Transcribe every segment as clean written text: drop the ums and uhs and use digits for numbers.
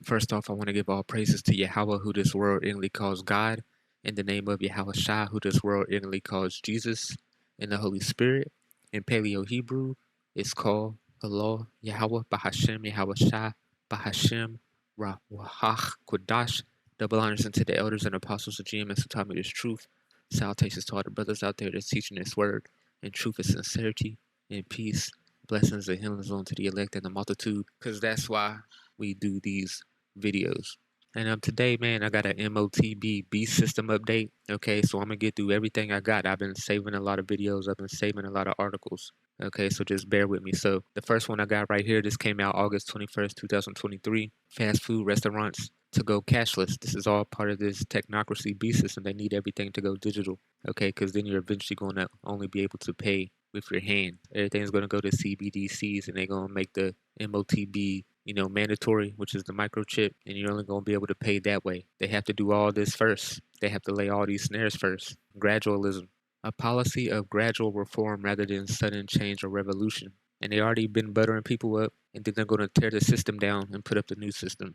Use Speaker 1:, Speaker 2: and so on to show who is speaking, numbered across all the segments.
Speaker 1: First off, I want to give all praises to Yahweh, who this world ignorantly calls God, in the name of YAHAWASHI, who this world ignorantly calls Jesus, in the Holy Spirit. In Paleo Hebrew, it's called Allah, Yahweh, Bahashem, Yahawashai, Bahashem, Rawahach, Kodash. Double honors unto the elders and apostles of GMS who taught me this truth. Salutations to all the brothers out there that's teaching this word in truth and sincerity, in peace, blessings and healings unto the elect and the multitude, because that's why we do these videos. And today, man, I got an MOTB beast system update. Okay, so I'm gonna get through everything I got. I've been saving a lot of videos. I've been saving a lot of articles. Okay, so just bear with me. So the first one I got right here, this came out August 21st, 2023. Fast food restaurants to go cashless. This is all part of this technocracy beast system. They need everything to go digital. Okay, because then you're eventually going to only be able to pay with your hand. Everything's going to go to CBDCs, and they're going to make the MOTB mandatory, which is the microchip, and you're only going to be able to pay that way. They have to do all this first. They have to lay all these snares first. Gradualism. A policy of gradual reform rather than sudden change or revolution. And they already been buttering people up, and then they're going to tear the system down and put up the new system.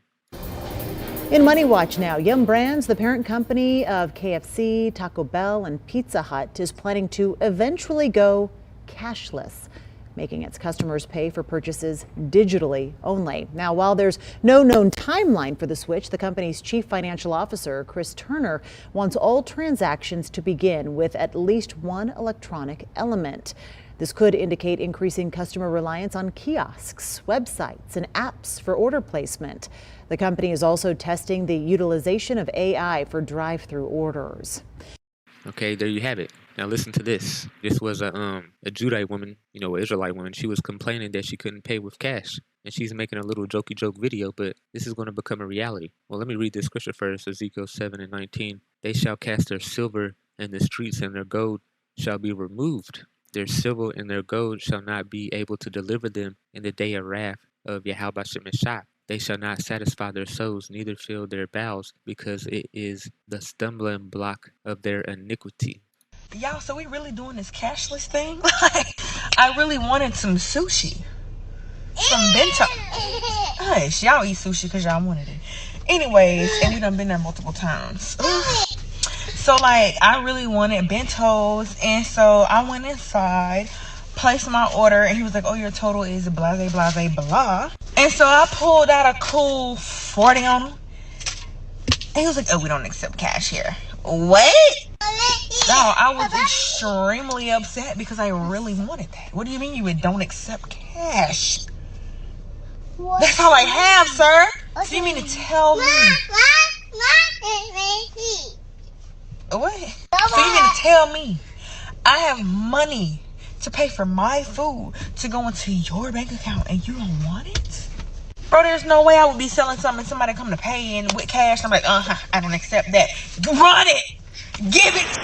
Speaker 2: In Money Watch now, Yum Brands, the parent company of KFC, Taco Bell, and Pizza Hut, is planning to eventually go cashless, making its customers pay for purchases digitally only. Now, while there's no known timeline for the switch, the company's chief financial officer, Chris Turner, wants all transactions to begin with at least one electronic element. This could indicate increasing customer reliance on kiosks, websites, and apps for order placement. The company is also testing the utilization of AI for drive-through orders.
Speaker 1: Okay, there you have it. Now listen to this. This was a Judite woman, an Israelite woman. She was complaining that she couldn't pay with cash, and she's making a little jokey joke video, but this is going to become a reality. Well, let me read this scripture first, Ezekiel 7:19. They shall cast their silver in the streets, and their gold shall be removed. Their silver and their gold shall not be able to deliver them in the day of wrath of YAHAWASHI. They shall not satisfy their souls, neither fill their bowels, because it is the stumbling block of their iniquity.
Speaker 3: Y'all, so we really doing this cashless thing? Like, I really wanted some sushi. Some bento. Hush, y'all eat sushi because y'all wanted it. Anyways, and we done been there multiple times. So, like, I really wanted bentos, and so I went inside, placed my order, and he was like, oh, your total is blah, blah, blah, blah. And so I pulled out a cool 40 on him. And he was like, oh, we don't accept cash here. What? No, I was extremely upset because I really wanted that. What do you mean you don't accept cash? What? That's all I have, sir. So you mean to tell me? What? So you mean to tell me I have money to pay for my food to go into your bank account and you don't want it? Bro, there's no way I would be selling something and somebody come to pay in with cash. I'm like, I don't accept that. Run it. Give it.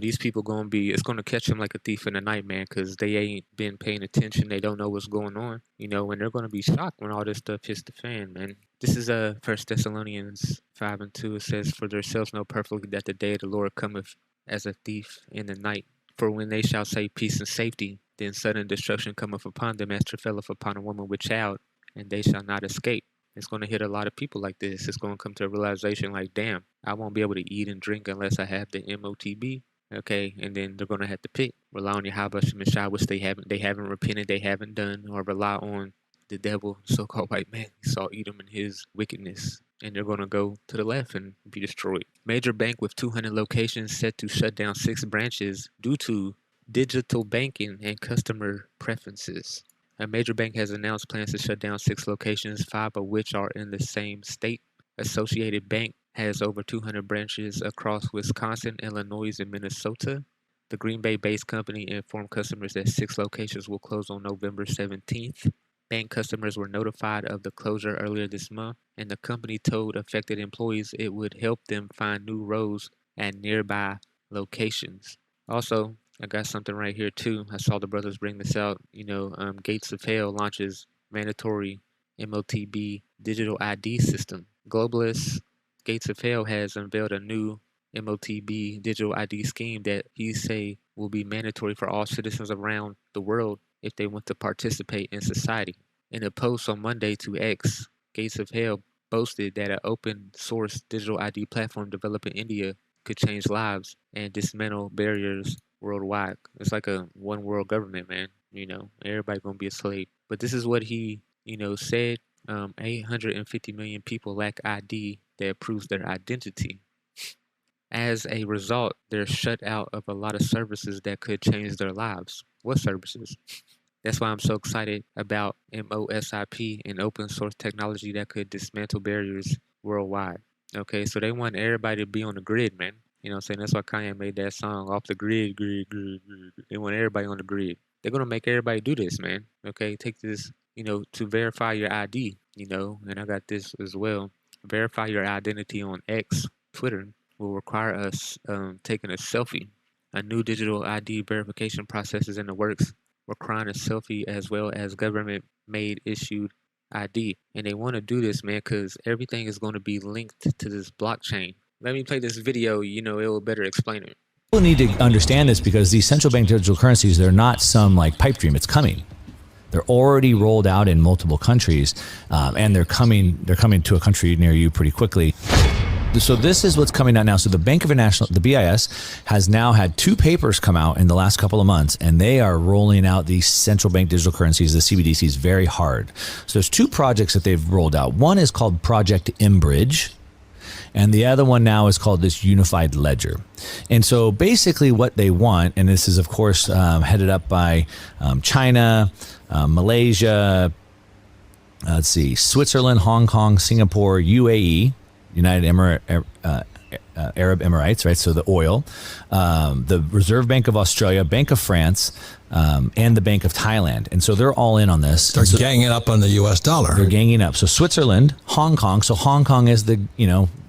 Speaker 1: These people it's going to catch them like a thief in the night, man, because they ain't been paying attention. They don't know what's going on, and they're going to be shocked when all this stuff hits the fan, man. This is 1 Thessalonians 5:2. It says, for themselves know perfectly that the day of the Lord cometh as a thief in the night. For when they shall say peace and safety, then sudden destruction cometh upon them as travaileth upon a woman with child, and they shall not escape. It's going to hit a lot of people like this. It's going to come to a realization like, damn, I won't be able to eat and drink unless I have the MOTB. Okay, and then they're going to have to pick. Rely on YAHAWASHI, which they haven't repented, they haven't done, or rely on the devil, so-called white man, Esau, Edom, and his wickedness. And they're going to go to the left and be destroyed. Major bank with 200 locations set to shut down 6 branches due to digital banking and customer preferences. A major bank has announced plans to shut down 6 locations, 5 of which are in the same state. Associated Bank has over 200 branches across Wisconsin, Illinois, and Minnesota. The Green Bay-based company informed customers that 6 locations will close on November 17th. Bank customers were notified of the closure earlier this month, and the company told affected employees it would help them find new roles at nearby locations. Also, I got something right here too. I saw the brothers bring this out. Gates of Hell launches mandatory MOTB digital ID system. Globalist Gates of Hell has unveiled a new MOTB digital ID scheme that he say will be mandatory for all citizens around the world if they want to participate in society. In a post on Monday to X, Gates of Hell boasted that an open source digital ID platform developed in India could change lives and dismantle barriers worldwide. It's like a one world government, man. Everybody gonna be a slave. But this is what he, said. 850 million people lack ID that proves their identity. As a result, they're shut out of a lot of services that could change their lives. What services? That's why I'm so excited about MOSIP and open source technology that could dismantle barriers worldwide. Okay, so they want everybody to be on the grid, man. You know what I'm saying? That's why Kanye made that song, Off the Grid, grid, grid, grid. They want everybody on the grid. They're going to make everybody do this, man. Okay, take this, to verify your ID, and I got this as well. Verify your identity on X, Twitter, will require us taking a selfie. A new digital ID verification process is in the works, requiring a selfie as well as government-made issued ID. And they want to do this, man, because everything is going to be linked to this blockchain. Let me play this video, it will better explain it.
Speaker 4: People need to understand this because these central bank digital currencies, they're not some like pipe dream. It's coming. They're already rolled out in multiple countries, and they're coming to a country near you pretty quickly. So this is what's coming out now. So the Bank of International, the BIS, has now had 2 papers come out in the last couple of months, and they are rolling out these central bank digital currencies, the CBDCs, very hard. So there's 2 projects that they've rolled out. One is called Project Imbridge, and the other one now is called this Unified Ledger. And so basically what they want, and this is of course headed up by China, Malaysia, let's see, Switzerland, Hong Kong, Singapore, UAE, United Arab Emirates, right? So the oil, the Reserve Bank of Australia, Bank of France, and the Bank of Thailand. And so they're all in on this.
Speaker 5: They're ganging up on the US dollar.
Speaker 4: They're ganging up. So Switzerland, Hong Kong. So Hong Kong is the,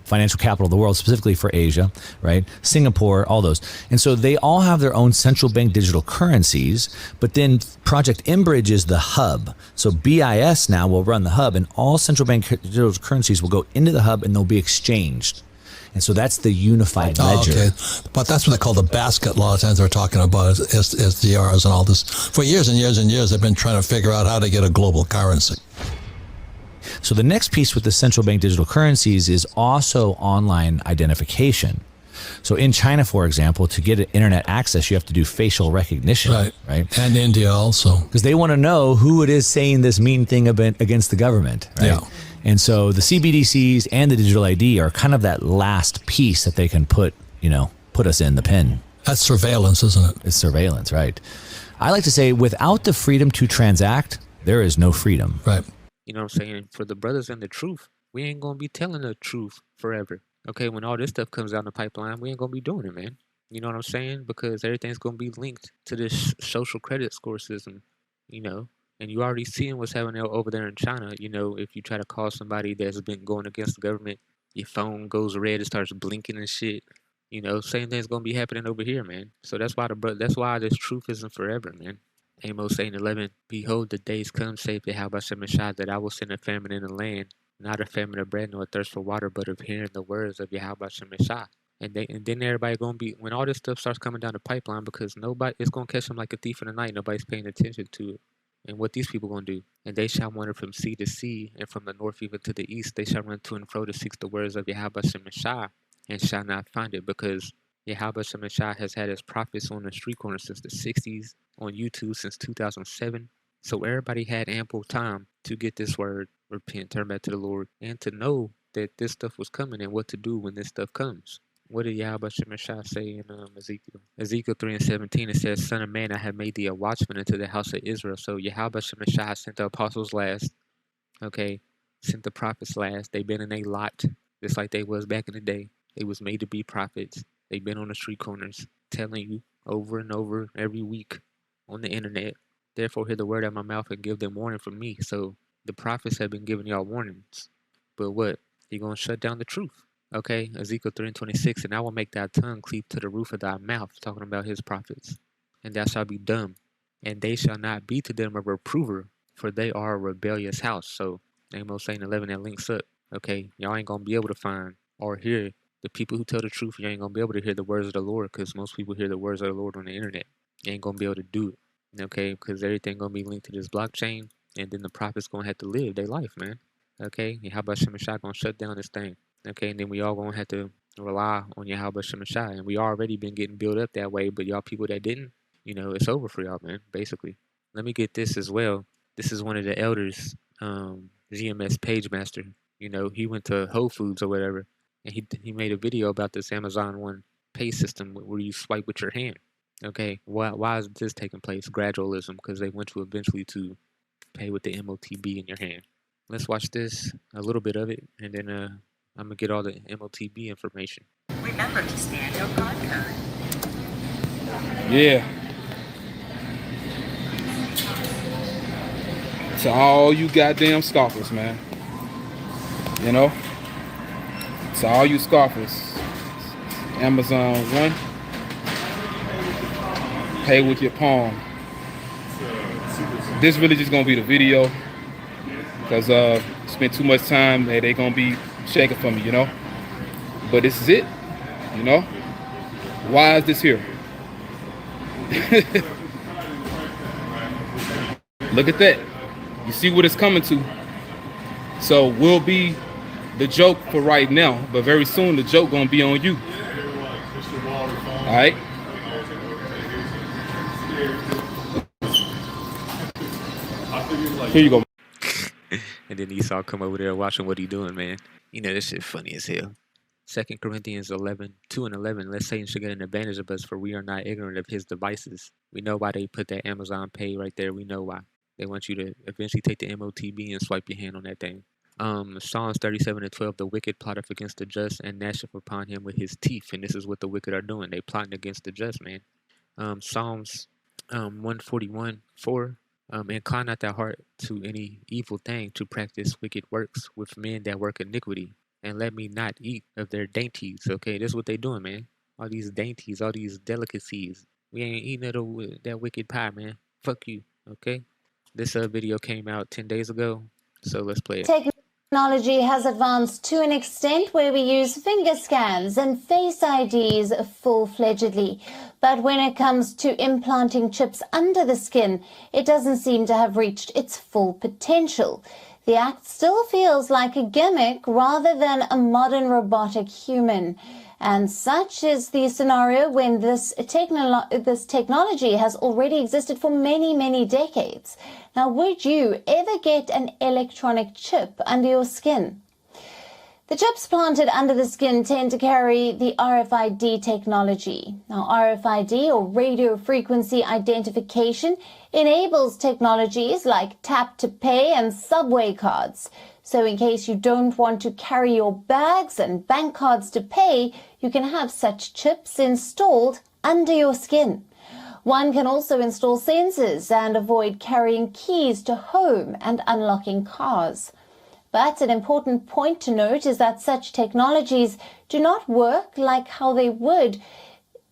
Speaker 4: financial capital of the world, specifically for Asia, right? Singapore, all those. And so they all have their own central bank digital currencies, but then Project Imbridge is the hub. So BIS now will run the hub, and all central bank digital currencies will go into the hub and they'll be exchanged. And so that's the unified ledger.
Speaker 5: Okay. But that's what they call the basket law. A lot of times they're talking about SDRs and all this. For years and years and years, they've been trying to figure out how to get a global currency.
Speaker 4: So the next piece with the central bank digital currencies is also online identification. So in China, for example, to get internet access, you have to do facial recognition, right?
Speaker 5: And India also.
Speaker 4: Because they want to know who it is saying this mean thing against the government, right?
Speaker 5: Yeah.
Speaker 4: And so the CBDCs and the digital ID are kind of that last piece that they can put us in the pen.
Speaker 5: That's surveillance, isn't it?
Speaker 4: It's surveillance, right? I like to say without the freedom to transact, there is no freedom.
Speaker 5: Right.
Speaker 1: You know what I'm saying? For the brothers and the truth, we ain't going to be telling the truth forever. Okay, when all this stuff comes down the pipeline, we ain't going to be doing it, man. You know what I'm saying? Because everything's going to be linked to this social credit score system, And you already seeing what's happening over there in China. If you try to call somebody that's been going against the government, your phone goes red, it starts blinking and shit. Same thing's going to be happening over here, man. So that's why this truth isn't forever, man. Amos 8:11, behold, the days come, saith YAHAWASHI, that I will send a famine in the land, not a famine of bread nor a thirst for water, but of hearing the words of YAHAWASHI. And then everybody gonna be, when all this stuff starts coming down the pipeline, because it's gonna catch them like a thief in the night. Nobody's paying attention to it. And what these people gonna do? And they shall wander from sea to sea, and from the north even to the east. They shall run to and fro to seek the words of YAHAWASHI, and shall not find it, because YAHAWASHI has had his prophets on the street corner since the 60s, on YouTube since 2007. So everybody had ample time to get this word, repent, turn back to the Lord, and to know that this stuff was coming and what to do when this stuff comes. What did YAHAWASHI say in Ezekiel? Ezekiel 3:17, it says, Son of man, I have made thee a watchman into the house of Israel. So YAHAWASHI sent the apostles last, sent the prophets last. They've been in a lot, just like they was back in the day. They was made to be prophets. They've been on the street corners telling you over and over every week on the internet. Therefore, hear the word out of my mouth and give them warning from me. So the prophets have been giving y'all warnings. But what? You're going to shut down the truth. Okay, Ezekiel 3:26, and I will make thy tongue cleave to the roof of thy mouth, talking about his prophets. And thou shalt be dumb, and they shall not be to them a reprover, for they are a rebellious house. So Amos 8:11, that links up. Okay, y'all ain't going to be able to find or hear the people who tell the truth. You ain't going to be able to hear the words of the Lord, because most people hear the words of the Lord on the internet. You ain't going to be able to do it. Okay, because everything going to be linked to this blockchain, and then the prophets going to have to live their life, man. Okay, YAHAWASHI gonna shut down this thing. Okay, and then we all gonna have to rely on YAHAWASHI, and we already been getting built up that way. But y'all people that didn't, it's over for y'all, man. Basically, let me get this as well. This is one of the elders, GMS Page Master. He went to Whole Foods or whatever, and he made a video about this Amazon One pay system where you swipe with your hand. Okay, why is this taking place? Gradualism, because they want you eventually to pay with the MOTB in your hand. Let's watch this, a little bit of it, and then I'm gonna get all the MOTB information.
Speaker 6: Remember to scan your card code.
Speaker 7: Yeah. To all you goddamn scoffers, man. To all you scoffers. Amazon One. Pay with your palm. This really just gonna be the video. Because spent too much time that they gonna be shaking for me, But this is it, Why is this here? Look at that. You see what it's coming to. So we'll be the joke for right now, but very soon the joke gonna be on you. All right. Here you go.
Speaker 1: And then Esau come over there watching what he doing, man. This shit funny as hell. 2 Corinthians 2:11. Lest Satan should get an advantage of us, for we are not ignorant of his devices. We know why they put that Amazon Pay right there. We know why. They want you to eventually take the MOTB and swipe your hand on that thing. Psalms 37:12. The wicked plotteth against the just and gnasheth upon him with his teeth. And this is what the wicked are doing. They plotting against the just, man. Psalms 141:4. Incline not thy heart to any evil thing, to practice wicked works with men that work iniquity, and let me not eat of their dainties. Okay, this is what they doing, man. All these dainties, all these delicacies. We ain't eating that wicked pie, man. Fuck you. Okay. This video came out 10 days ago, so let's play it.
Speaker 8: Technology has advanced to an extent where we use finger scans and face IDs full-fledgedly. But when it comes to implanting chips under the skin, it doesn't seem to have reached its full potential. The act still feels like a gimmick rather than a modern robotic human. And such is the scenario when this technology has already existed for many, many decades. Now, would you ever get an electronic chip under your skin? The chips planted under the skin tend to carry the RFID technology. Now, RFID, or radio frequency identification, enables technologies like tap to pay and subway cards. So in case you don't want to carry your bags and bank cards to pay, you can have such chips installed under your skin. One can also install sensors and avoid carrying keys to home and unlocking cars. But an important point to note is that such technologies do not work like how they would,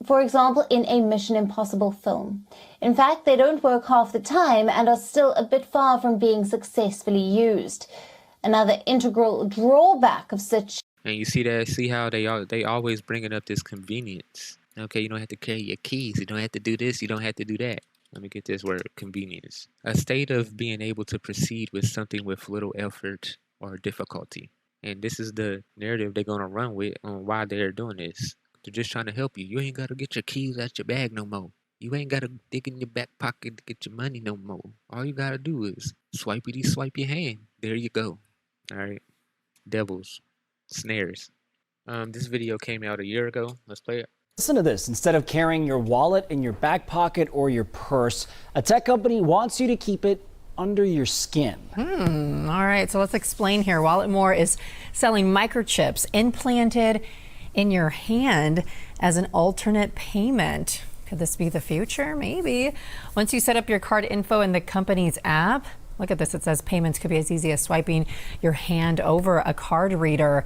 Speaker 8: for example, in a Mission Impossible film. In fact, they don't work half the time and are still a bit far from being successfully used. Another integral drawback of such...
Speaker 1: And you see that? See how they always bringing up this convenience. Okay, you don't have to carry your keys. You don't have to do this. You don't have to do that. Let me get this word, convenience. A state of being able to proceed with something with little effort or difficulty. And this is the narrative they're going to run with on why they're doing this. They're just trying to help you. You ain't got to get your keys out your bag no more. You ain't got to dig in your back pocket to get your money no more. All you got to do is swipe your hand. There you go. All right. Devils. Snares. This video came out a year ago. Let's play it.
Speaker 9: Listen to this. Instead of carrying your wallet in your back pocket or your purse, a tech company wants you to keep it under your skin.
Speaker 10: All right, so let's explain here. Walletmore is selling microchips implanted in your hand as an alternate payment. Could this be the future? Maybe. Once you set up your card info in the company's app, look at this. It says payments could be as easy as swiping your hand over a card reader.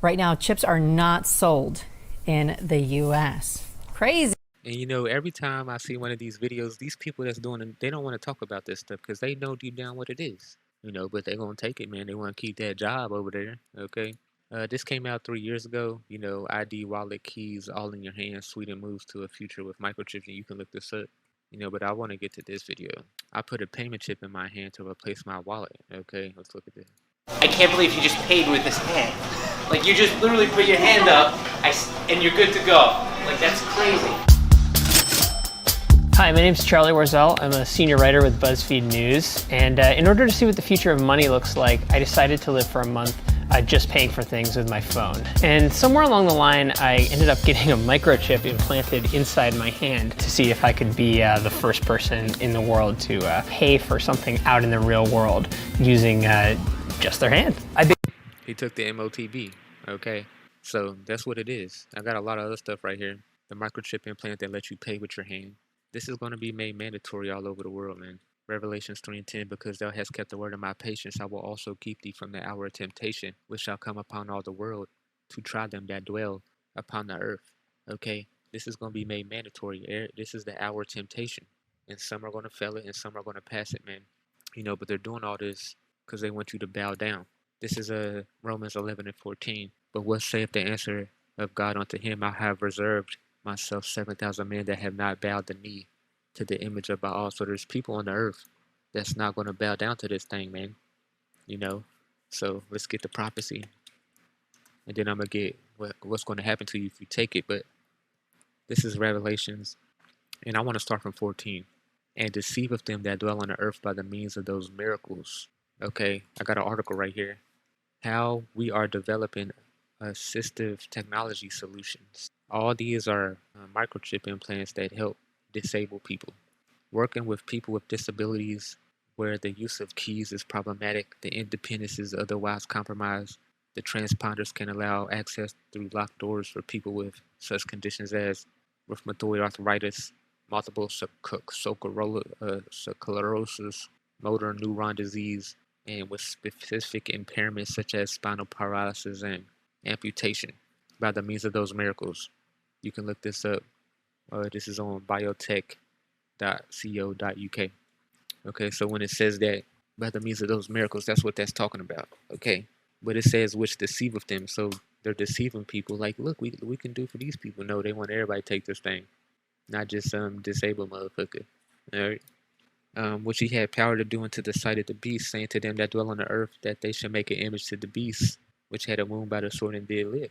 Speaker 10: Right now, chips are not sold in the U.S. Crazy.
Speaker 1: And every time I see one of these videos, these people that's doing it, they don't want to talk about this stuff because they know deep down what it is. But they're going to take it, man. They want to keep that job over there. Okay. This came out 3 years ago. ID, wallet, keys, all in your hands. Sweden moves to a future with microchips, and you can look this up. But I want to get to this video. I put a payment chip in my hand to replace my wallet. Okay, let's look at this.
Speaker 11: I can't believe you just paid with this hand. Like, you just literally put your hand up and you're good to go. Like, that's crazy.
Speaker 12: Hi, my name's Charlie Warzel. I'm a senior writer with BuzzFeed News. And in order to see what the future of money looks like, I decided to live for a month just paying for things with my phone. And somewhere along the line, I ended up getting a microchip implanted inside my hand to see if I could be the first person in the world to pay for something out in the real world using just their hand.
Speaker 1: He took the MOTB, okay? So that's what it is. I got a lot of other stuff right here. The microchip implant that lets you pay with your hand. This is going to be made mandatory all over the world, man. Revelations 3:10, because thou hast kept the word of my patience, I will also keep thee from the hour of temptation, which shall come upon all the world, to try them that dwell upon the earth. Okay? This is going to be made mandatory. This is the hour of temptation. And some are going to fail it, and some are going to pass it, man. You know, but they're doing all this because they want you to bow down. This is Romans 11:14. But what saith the answer of God unto him? I have reserved myself 7,000 men that have not bowed the knee to the image of Baal. So there's people on the earth that's not going to bow down to this thing, man. You know? So let's get the prophecy. And then I'm going to get what's going to happen to you if you take it. But this is Revelations. And I want to start from 14. And deceiveth them that dwell on the earth by the means of those miracles. Okay, I got an article right here. How we are developing assistive technology solutions. All these are microchip implants that help disabled people. Working with people with disabilities where the use of keys is problematic, the independence is otherwise compromised. The transponders can allow access through locked doors for people with such conditions as rheumatoid arthritis, multiple sclerosis, motor neuron disease, and with specific impairments such as spinal paralysis and amputation by the means of those miracles. You can look this up. This is on biotech.co.uk. Okay, so when it says that by the means of those miracles, that's what that's talking about. Okay, but it says which deceiveth them. So they're deceiving people. Like, look, we can do for these people. No, they want everybody to take this thing, not just some disabled motherfucker. All right. Which he had power to do unto the sight of the beast, saying to them that dwell on the earth that they should make an image to the beast, which had a wound by the sword and did live.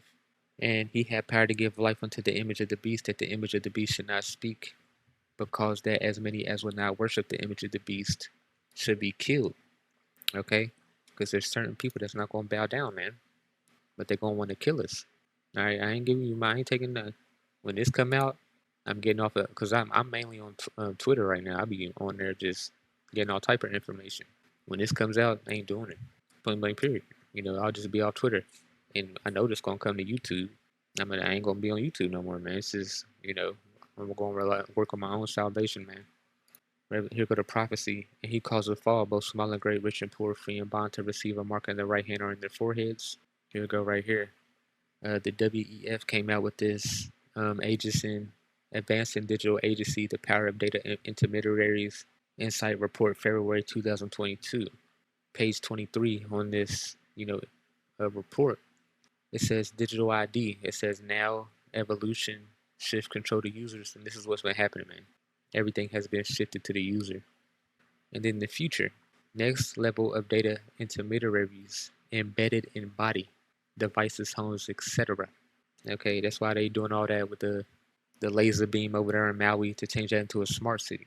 Speaker 1: And he had power to give life unto the image of the beast, that the image of the beast should not speak, because that as many as would not worship the image of the beast should be killed. Okay? Because there's certain people that's not going to bow down, man. But they're going to want to kill us. All right? I ain't giving you I ain't taking none. When this come out, I'm getting off of, because I'm mainly on Twitter right now. I'll be on there just getting all type of information. When this comes out, I ain't doing it. Point blank period. You know, I'll just be off Twitter. And I know this going to come to YouTube. I ain't going to be on YouTube no more, man. It's just, you know, I'm going to work on my own salvation, man. Here go the prophecy. And he caused a fall, both small and great, rich and poor, free and bond, to receive a mark on their right hand or in their foreheads. Here we go right here. The WEF came out with this Agency Advancing Digital Agency, the Power of Data Intermediaries Insight Report, February 2022. Page 23 on this, you know, report. It says digital ID. It says now evolution, shift control to users, and this is what's been happening, man. Everything has been shifted to the user. And then the future, next level of data intermediaries embedded in body, devices, homes, etc. Okay, that's why they doing all that with the laser beam over there in Maui to change that into a smart city.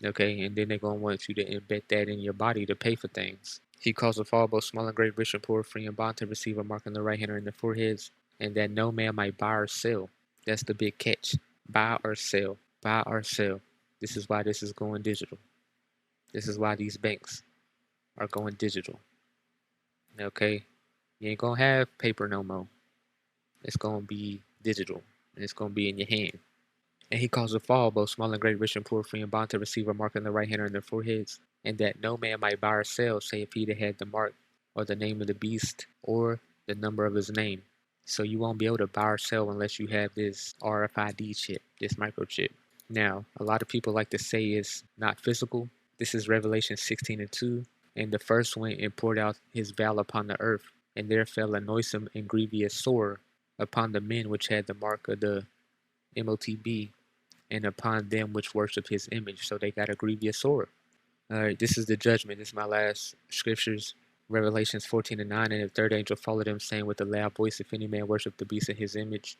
Speaker 1: Okay, and then they're going to want you to embed that in your body to pay for things. He caused a fall, both small and great, rich and poor, free and bond, to receive a mark on the right hand or in their foreheads, and that no man might buy or sell. That's the big catch. Buy or sell. Buy or sell. This is why this is going digital. This is why these banks are going digital. Okay? You ain't going to have paper no more. It's going to be digital. And it's going to be in your hand. And he caused a fall, both small and great, rich and poor, free and bond, to receive a mark on the right hand or in their foreheads, and that no man might buy or sell, save he that had the mark, or the name of the beast, or the number of his name. So you won't be able to buy or sell unless you have this RFID chip, this microchip. Now, a lot of people like to say it's not physical. This is Revelation 16:2. And the first went and poured out his vial upon the earth, and there fell a noisome and grievous sore upon the men which had the mark of the MOTB, and upon them which worship his image. So they got a grievous sore. All right, this is the judgment. This is my last scriptures. Revelations 14:9, and the third angel followed him, saying with a loud voice, if any man worship the beast in his image,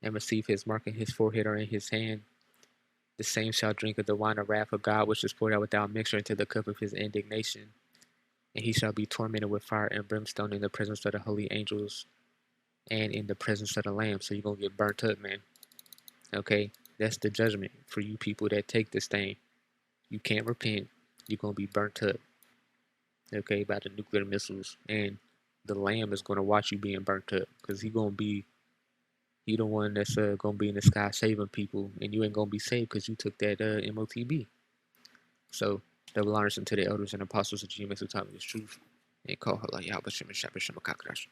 Speaker 1: and receive his mark in his forehead or in his hand, the same shall drink of the wine of wrath of God, which is poured out without mixture into the cup of his indignation. And he shall be tormented with fire and brimstone in the presence of the holy angels and in the presence of the Lamb. So you're going to get burnt up, man. Okay? That's the judgment for you people that take this thing. You can't repent. You're going to be burnt up. Okay? By the nuclear missiles. And the Lamb is going to watch you being burnt up, because he the one that's going to be in the sky saving people, and you ain't going to be saved because you took that MOTB. So, double honors unto the elders and apostles of GMS who taught me this truth, and call her YAHAWASHI.